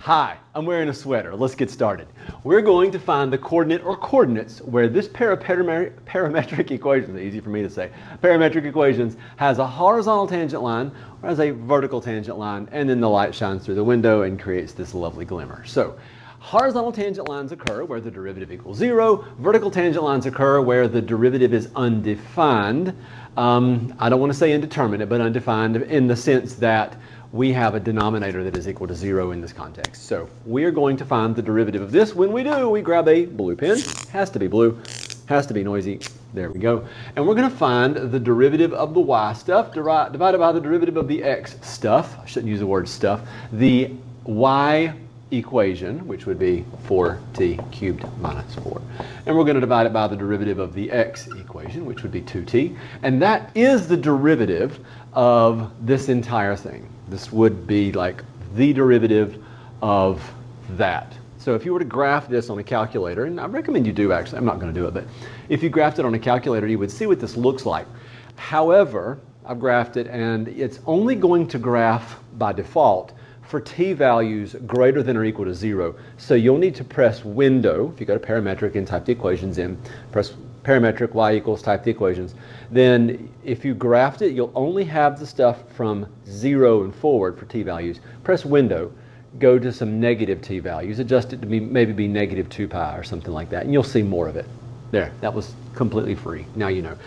Hi, I'm wearing a sweater. Let's get started. We're going to find the coordinate or coordinates where this parametric equation, easy for me to say, parametric equations has a horizontal tangent line or has a vertical tangent line, and then the light shines through the window and creates this lovely glimmer. So horizontal tangent lines occur where the derivative equals 0. Vertical tangent lines occur where the derivative is undefined. I don't want to say indeterminate, but undefined in the sense that we have a denominator that is equal to 0 in this context. So we are going to find the derivative of this. When we do, we grab a blue pen. Has to be blue. Has to be noisy. There we go. And we're going to find the derivative of the y stuff divided by the derivative of the x stuff. I shouldn't use the word stuff. The y equation, which would be 4t cubed minus 4. And we're going to divide it by the derivative of the x equation, which would be 2t. And that is the derivative of this entire thing. This would be like the derivative of that. So if you were to graph this on a calculator, and I recommend you do actually, I'm not going to do it, but if you graphed it on a calculator, you would see what this looks like. However, I've graphed it and it's only going to graph by default for t values greater than or equal to 0. So you'll need to press window, if you go to parametric and type the equations in, press parametric y equals, type the equations, then if you graphed it, you'll only have the stuff from 0 and forward for t values. Press window, go to some negative t values, adjust it to maybe be negative 2 pi or something like that, and you'll see more of it. There, that was completely free. Now you know.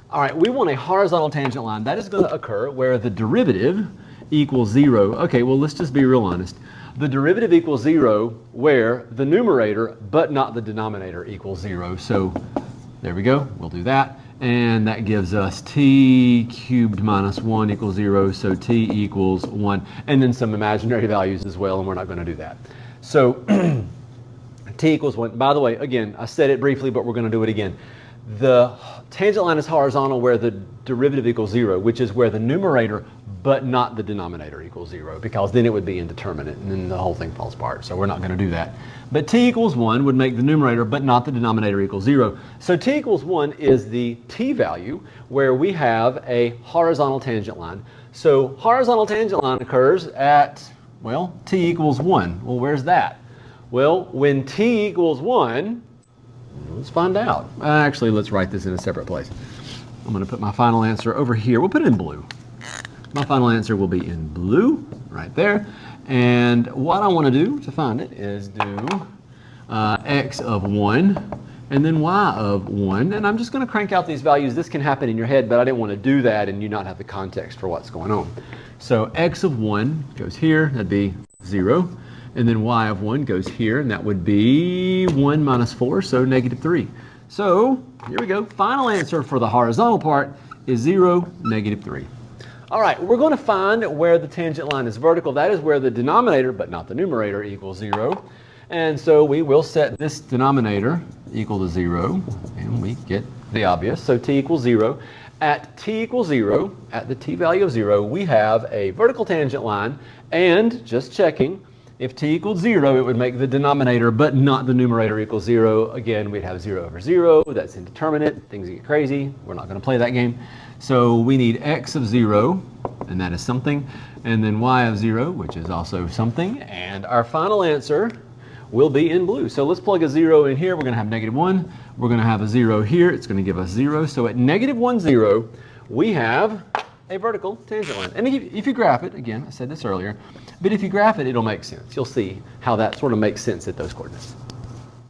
All right, we want a horizontal tangent line. That is going to occur where the derivative equals 0. Okay, well, let's just be real honest. The derivative equals 0 where the numerator but not the denominator equals 0. So there we go. We'll do that. And that gives us t cubed minus 1 equals 0. So t equals 1. And then some imaginary values as well, and we're not going to do that. So t equals 1. By the way, again, I said it briefly, but we're going to do it again. The tangent line is horizontal where the derivative equals 0, which is where the numerator but not the denominator equals 0, because then it would be indeterminate and then the whole thing falls apart. So we're not going to do that. But t equals 1 would make the numerator but not the denominator equals 0. So t equals 1 is the t value where we have a horizontal tangent line. So horizontal tangent line occurs at, well, t equals 1. Well, where's that? Well, when t equals 1, let's find out. Actually, let's write this in a separate place. I'm going to put my final answer over here. We'll put it in blue. My final answer will be in blue, right there. And what I want to do to find it is do x of 1 and then y of 1. And I'm just going to crank out these values. This can happen in your head, but I didn't want to do that and you not have the context for what's going on. So x of 1 goes here. That'd be 0. And then y of 1 goes here, and that would be 1 minus 4, so negative 3. So here we go. Final answer for the horizontal part is 0, negative 3. All right, we're going to find where the tangent line is vertical. That is where the denominator, but not the numerator, equals 0. And so we will set this denominator equal to 0, and we get the obvious. So t equals 0. At t equals 0, at the t value of 0, we have a vertical tangent line, and just checking, if t equals 0, it would make the denominator but not the numerator equals 0. Again, we'd have 0 over 0. That's indeterminate. Things get crazy. We're not going to play that game. So we need x of 0, and that is something, and then y of 0, which is also something. And our final answer will be in blue. So let's plug a 0 in here. We're going to have negative 1. We're going to have a 0 here. It's going to give us 0. So at negative 1, 0, we have a vertical tangent line. And if you graph it, again, I said this earlier, but if you graph it, it'll make sense. You'll see how that sort of makes sense at those coordinates.